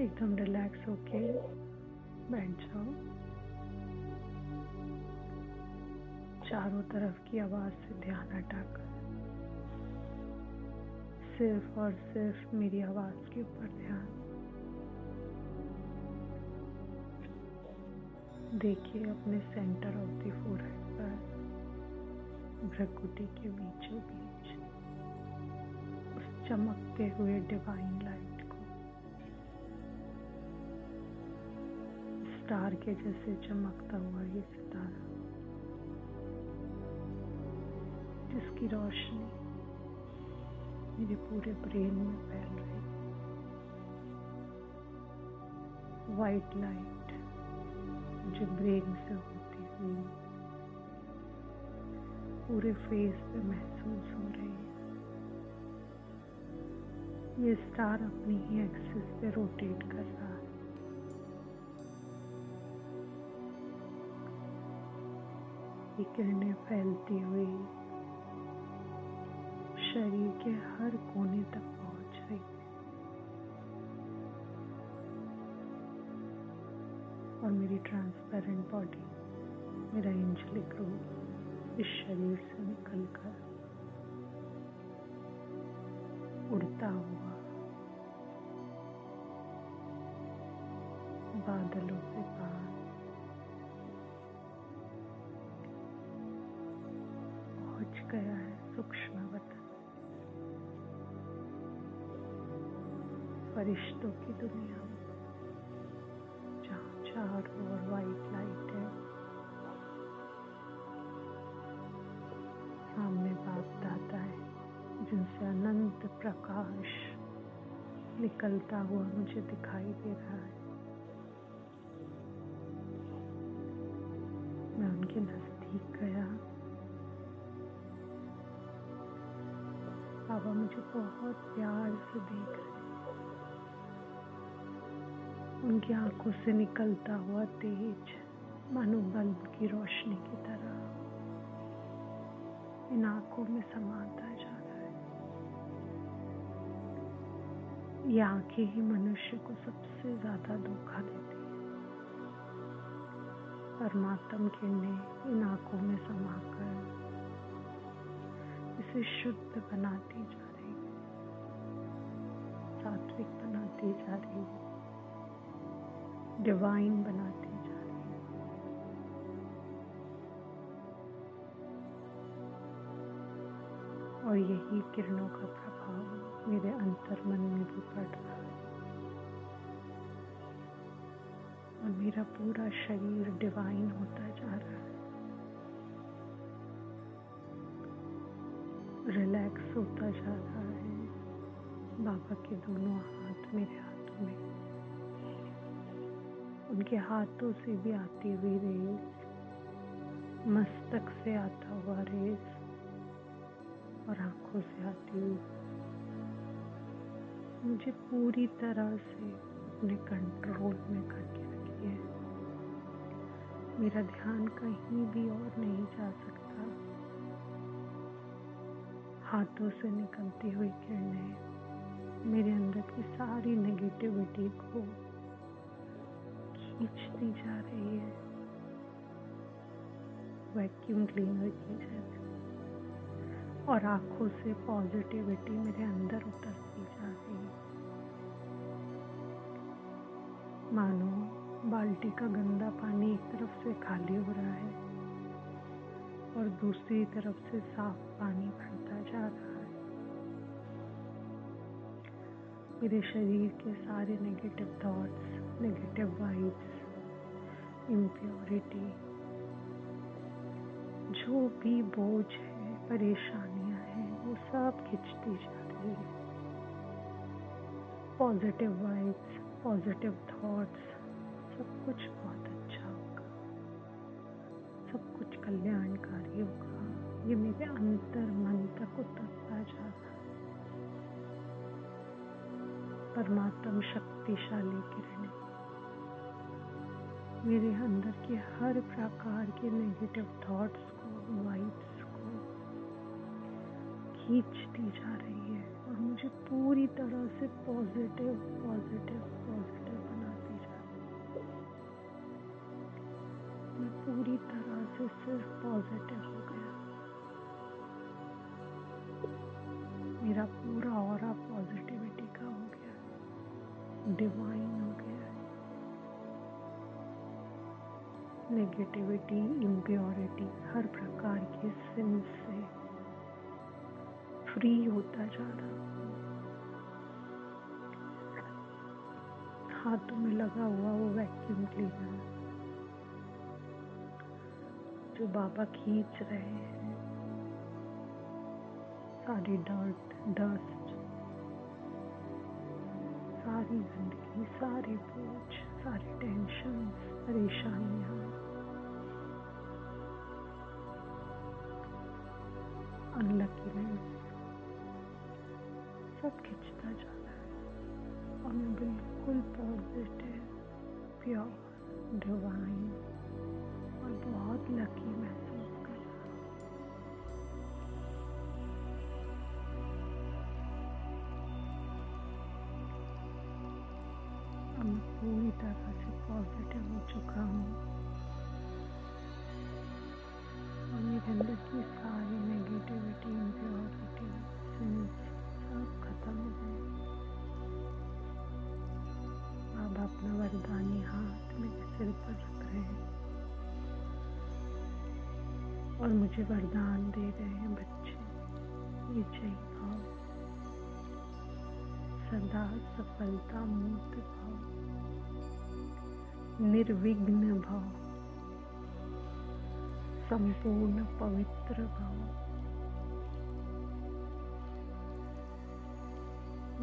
एकदम रिलैक्स होके बैठ जाओ। चारों तरफ की आवाज से ध्यान हटाकर सिर्फ और सिर्फ मेरी आवाज के ऊपर ध्यान। देखिए अपने सेंटर ऑफ द फोरहेड पर भ्रुकुटी के बीचों बीच उस चमकते हुए डिवाइन लाइट को, स्टार के जैसे चमकता हुआ ये सितारा जिसकी रोशनी मेरे पूरे ब्रेन में फैल रही। वाइट लाइट जो ब्रेन से होती हुई पूरे फेस पे महसूस हो रही है। ये स्टार अपनी ही एक्सिस पे रोटेट कर रहा है। ये किरणें फैलती हुई शरीर के हर कोने तक पहुंच रही है और मेरी ट्रांसपेरेंट बॉडी, मेरा एंजेलिक रूप इस शरीर से निकलकर उड़ता हुआ बादलों के पार पहुंच गया है सूक्ष्म वतन, फरिश्तों की दुनिया में, जहाँ चारों ओर वाइट लाइट है। सामने बाप दादा है जिनसे अनंत प्रकाश निकलता हुआ मुझे दिखाई दे रहा है। मैं उनके नजदीक गया। बाबा मुझे बहुत प्यार से देख रहे हैं। उनकी आंखों से निकलता हुआ तेज मानो बल्ब की रोशनी की तरह इन आंखों में समाता जा रहा है। ये आंखें ही मनुष्य को सबसे ज्यादा धोखा देती है। परमात्म किरणें इन आंखों में समाकर इसे शुद्ध बनाती जा रही है, सात्विक बनाती जा रही है, डिवाइन बनाती जा रही है। और यही किरणों का प्रभाव मेरे अंतर मन में भी पड़ रहा है और मेरा पूरा शरीर डिवाइन होता जा रहा है, रिलैक्स होता जा रहा है। बाबा के दोनों हाथ मेरे हाथों में, उनके हाथों से भी आती हुई रेस, मस्तक से आता हुआ रेस और आंखों से आती हुई मुझे पूरी तरह से अपने कंट्रोल में करके रखी है। मेरा ध्यान कहीं भी और नहीं जा सकता। हाथों से निकलती हुई किरणें मेरे अंदर की सारी नेगेटिविटी को खींचती जा रही है, वैक्यूम क्लीनर की जैसे, और आंखों से पॉजिटिविटी मेरे अंदर उतरती जा रही है। मानो बाल्टी का गंदा पानी एक तरफ से खाली हो रहा है और दूसरी तरफ से साफ पानी भरता जा रहा है। मेरे शरीर के सारे negative thoughts, negative vibes, impurity, जो भी बोझ है, परेशानियां हैं, वो सब खिंचती जा रही है। पॉजिटिव वाइब्स, पॉजिटिव थॉट्स, सब कुछ बहुत अच्छा होगा, सब कुछ कल्याणकारी होगा। ये मेरे अंतर मन तक उतरता जा रहा है। परमात्म शक्तिशाली किरणें मेरे अंदर के हर प्रकार के नेगेटिव थॉट्स को, वाइब्स को खींचती जा रही है और मुझे पूरी तरह से पॉजिटिव पॉजिटिव पॉजिटिव पूरी तरह से सिर्फ पॉजिटिव हो गया। मेरा पूरा ऑरा पॉजिटिविटी का हो गया, डिवाइन हो गया। नेगेटिविटी, इम्प्योरिटी, हर प्रकार के सिन से फ्री होता जा रहा हूँ। हाथों में लगा हुआ वो वैक्यूम क्लीनर जो बाबा खींच रहे हैं, सारी डस्ट, सारी गंदगी, सारे बोझ, सारी टेंशन, परेशानियां, अनलकीनेस सब खींचता जा रहा है और मैं बिल्कुल पॉजिटिव, प्योर, डिवाइन और बहुत लकी महसूस कर रहा हूँ। अब मैं पूरी तरह से पॉजिटिव हो चुका हूँ और मेरे अंदर की सारी नेगेटिविटी, इम्प्योरिटी, सिंस सब खत्म हो गए। बाबा अपना वरदानी हाथ मेरे सिर पर रख रहे हैं और मुझे वरदान दे रहे हैं, बच्चे ये जय भाव, सदा सफलता मूर्त भाव, निर्विघ्न भाव, संपूर्ण पवित्र भाव।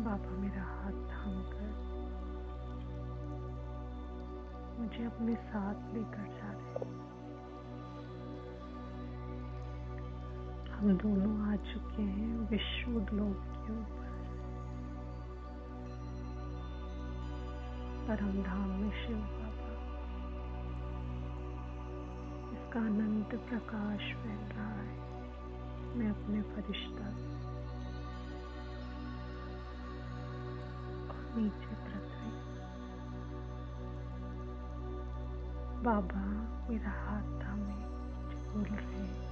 बाबा मेरा हाथ थाम कर मुझे अपने साथ लेकर जा रहे हैं। हम दोनों आ चुके हैं विश्व ग्लोब के ऊपर, परम धाम में शिव बाबा। इसका अनंत प्रकाश फैल रहा है। मैं अपने फरिश्ता और नीचे पृथ्वी। बाबा मेरा हाथ थामे बोल रहे हैं,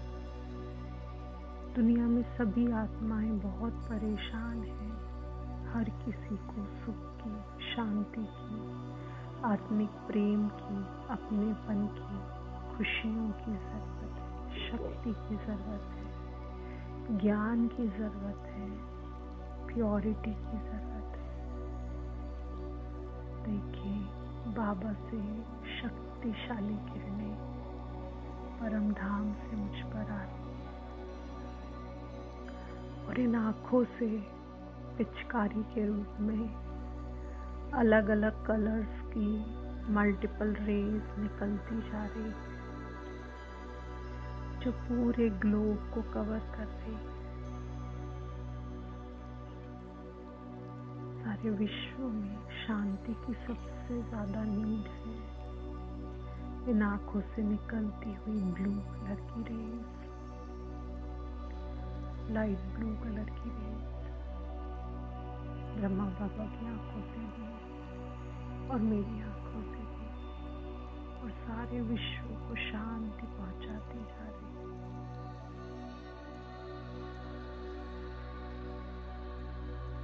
दुनिया में सभी आत्माएं बहुत परेशान हैं। हर किसी को सुख की, शांति की, आत्मिक प्रेम की, अपनेपन की, खुशियों की जरूरत है, शक्ति की जरूरत है, ज्ञान की जरूरत है, प्योरिटी की जरूरत है। देखिए, बाबा से शक्तिशाली किरणें परम धाम से मुझ पर आ रही और इन आँखों से पिचकारी के रूप में अलग अलग कलर्स की मल्टीपल रेज निकलती जा रही है जो पूरे ग्लोब को कवर कर रही है। सारे विश्व में शांति की सबसे ज्यादा नीड है। इन आँखों से निकलती हुई ब्लू कलर की रेज, लाइट ब्लू कलर की रेज ब्रह्मा बाबा की आंखों से भी और मेरी आंखों से भी, और सारे विश्व को शांति पहुंचाती जा रही है।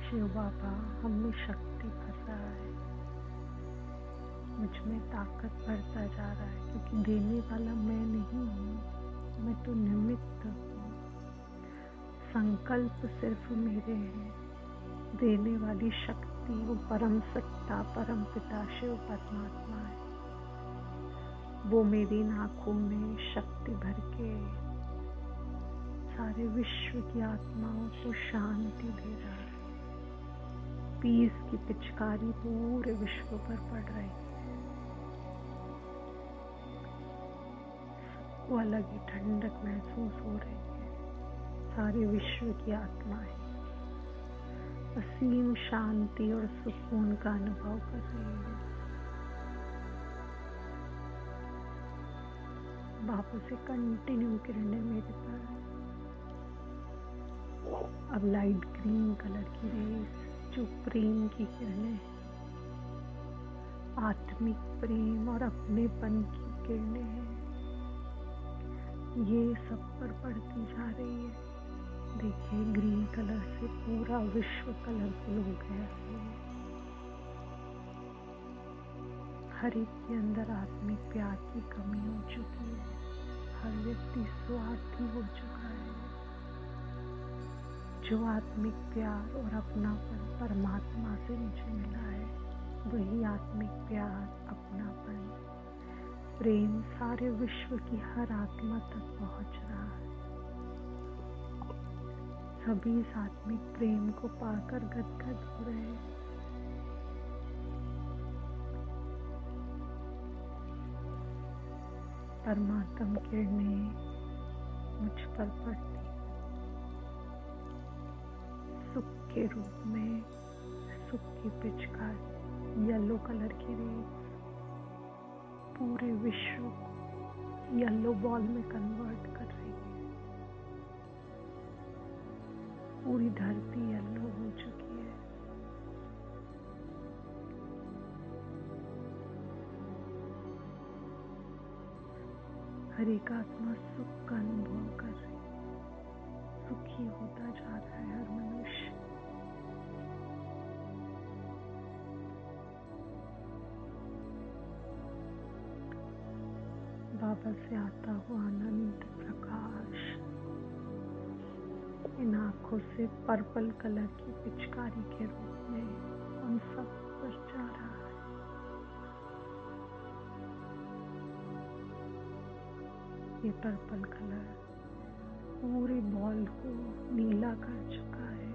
शिव बाबा हम में शक्ति भर रहा है, मुझ में ताकत भरता जा रहा है, क्योंकि देने वाला मैं नहीं हूँ, मैं तो निमित्त हूँ। संकल्प सिर्फ मेरे हैं, देने वाली शक्ति वो परम सत्ता, परम पिता शिव परमात्मा है। वो मेरी आँखों में शक्ति भर के सारे विश्व की आत्माओं को शांति दे रहा है। पीस की पिचकारी पूरे विश्व पर पड़ रही है। सबको अलग ही ठंडक महसूस हो रही है। सारे विश्व की आत्माएं असीम शांति और सुकून का अनुभव कर रही है। बाबा से कंटिन्यू किरणें मेरे पर, अब लाइट ग्रीन कलर की रेस जो प्रेम की किरणें, आत्मिक प्रेम और अपनेपन की किरणें हैं, ये सब पर पड़ती जा रही है। देखिए ग्रीन कलर से पूरा विश्व कलरफुल हो गया है। हर एक के अंदर आत्मिक प्यार की कमी हो चुकी है। हर व्यक्ति स्वार्थी हो चुका है। जो आत्मिक प्यार और अपनापन परमात्मा से मुझे मिला है, वही आत्मिक प्यार, अपनापन, प्रेम सारे विश्व की हर आत्मा तक पहुंच रहा है। सभी इस आत्मिक प्रेम को पाकर गदगद हो रहे हैं। परमात्म किरणें मुझ पर पड़ती, सुख के रूप में, सुख की पिचकारी येलो कलर की रेत पूरे विश्व को येलो बॉल में कन्वर्ट कर रही है। पूरी धरती येलो हो चुकी है। हर एक आत्मा सुख का अनुभव कर रही है। सुखी होता जा रहा है हर मनुष्य। बाबा से आता हुआ आनंद प्रकाश इन आंखों से पर्पल कलर की पिचकारी के रूप में उन सब पर जा रहा है। ये पर्पल कलर पूरे बॉल को नीला कर चुका है।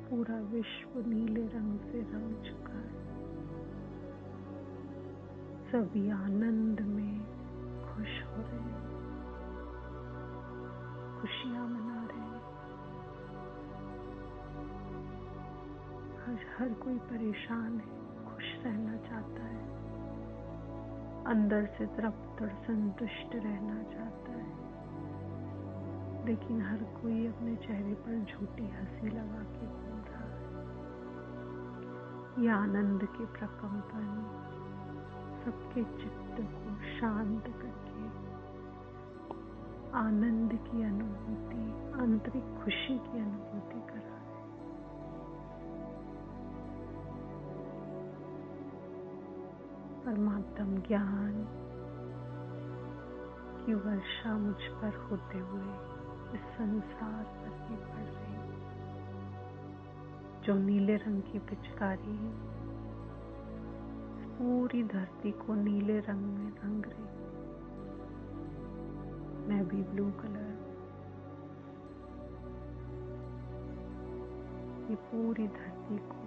पूरा विश्व नीले रंग से रंग चुका है। सभी आनंद में खुश हो रहे हैं, खुशियां मना रहे हैं। हर कोई परेशान है, खुश रहना चाहता है, अंदर से तृप्त और संतुष्ट रहना चाहता है। लेकिन हर कोई अपने चेहरे पर झूठी हंसी लगा के घूम रहा है। ये आनंद के प्रकंपन सबके चित्त को शांत करके आनंद की अनुभूति, आंतरिक खुशी की अनुभूति करा है। परमात्म ज्ञान की वर्षा मुझ पर होते हुए इस संसार पर भी पड़ रही। जो नीले रंग की पिचकारी पूरी धरती को नीले रंग में रंग रही। मैं भी ब्लू कलर, ये पूरी धरती को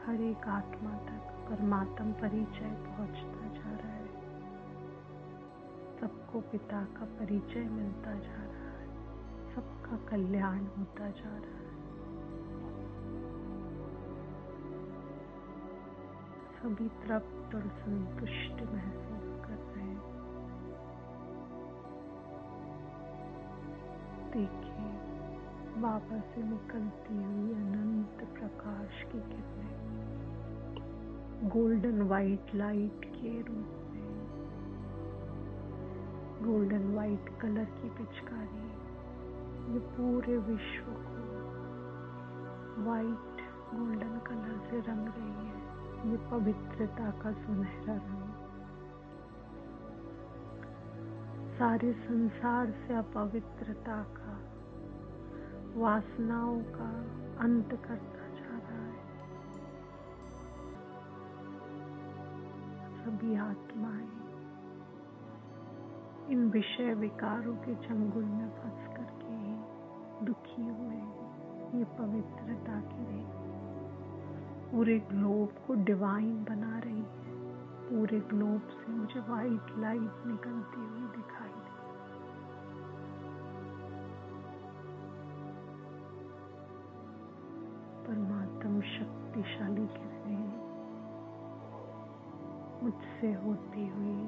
हर एक आत्मा तक परमात्म परिचय पहुंचता जा रहा है। सबको पिता का परिचय मिलता जा रहा है। सबका कल्याण होता जा रहा है। सभी तृप्त और संतुष्ट महसूस कर रहे हैं। देखिए बाबा से निकलती हुई अनंत प्रकाश की किरणें गोल्डन वाइट लाइट के रूप में, गोल्डन वाइट कलर की पिचकारी ये पूरे विश्व को वाइट गोल्डन कलर से रंग रही है। ये पवित्रता का सुनहरा रंग सारे संसार से अपवित्रता का, वासनाओं का अंत करता जा रहा है। सभी आत्माएं इन विषय विकारों के चंगुल में फंस करके ही दुखी हुए हैं। ये पवित्रता की रेख पूरे ग्लोब को डिवाइन बना रही है। पूरे ग्लोब से मुझे वाइट लाइट निकलती हुई दिखाई दे। परमात्म शक्तिशाली किरणें मुझसे होती हुई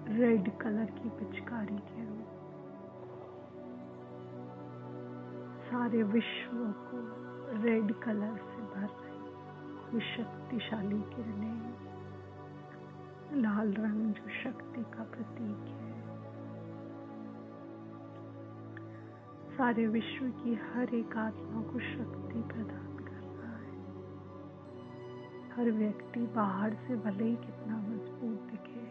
रेड कलर की पिचकारी के रूप सारे विश्व को रेड कलर से भर रही। ये शक्तिशाली किरणें, लाल रंग जो शक्ति का प्रतीक है, सारे विश्व की हर एक आत्मा को शक्ति प्रदान कर रहा है। हर व्यक्ति बाहर से भले ही कितना मजबूत दिखे,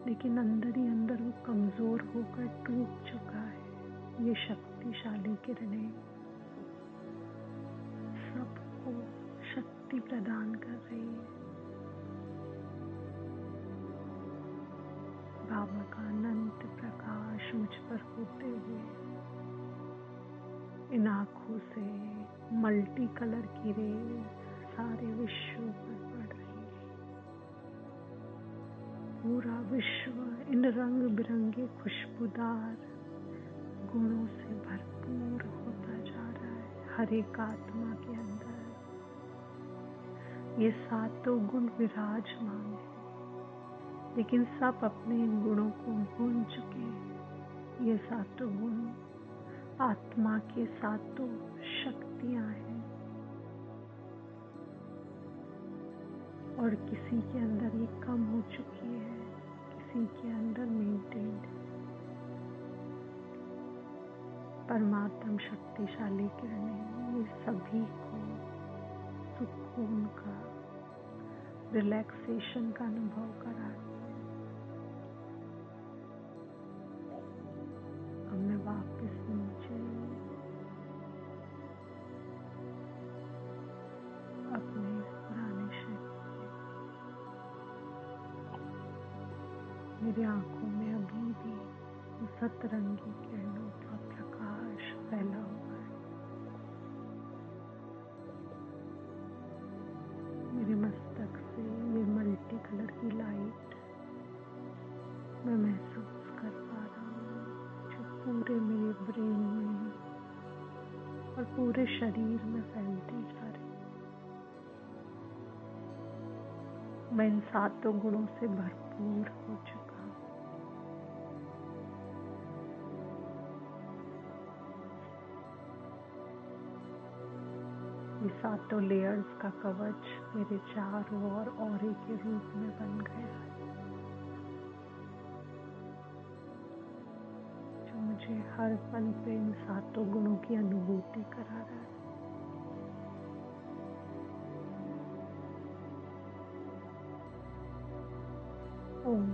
लेकिन अंदर ही अंदर वो कमजोर होकर टूट चुका है। ये शक्तिशाली किरणें सबको शक्ति प्रदान कर रही है। बाबा का अनंत प्रकाश मुझ पर होते हुए इन आँखों से मल्टी कलर की रेज सारे विश्व पर पड़ रही है। पूरा विश्व इन रंग बिरंगे खुशबूदार गुणों से भरपूर होता जा रहा है। हर एक आत्मा के अंदर ये सातों गुण विराजमान है, लेकिन सब अपने इन गुणों को भूल चुके हैं। ये सातों गुण आत्मा के सातों शक्तियां हैं, और किसी के अंदर ये कम हो चुकी है, किसी के अंदर मेंटेन्ड। परमात्म शक्तिशाली किरणें ये सभी को सुकून का, रिलैक्सेशन का अनुभव कराती है। अब मैं वापस नीचे अपने पुराने शरीर, मेरी आंखों में अभी भी सतरंगी किरणों का प्रकाश फैला हुआ है। मेरे मस्तक से ये मल्टी कलर की लाइट मैं महसूस कर पा रहा हूँ, जो पूरे मेरे ब्रेन में और पूरे शरीर में फैलती जा रही है। मैं इन सातों गुणों से भरपूर हो चुका हूँ। ये सातों लेयर्स का कवच मेरे चारों ओर औरे के रूप में बन गया है, जो मुझे हर पल पे इन सातों गुणों की अनुभूति करा रहा है। ओम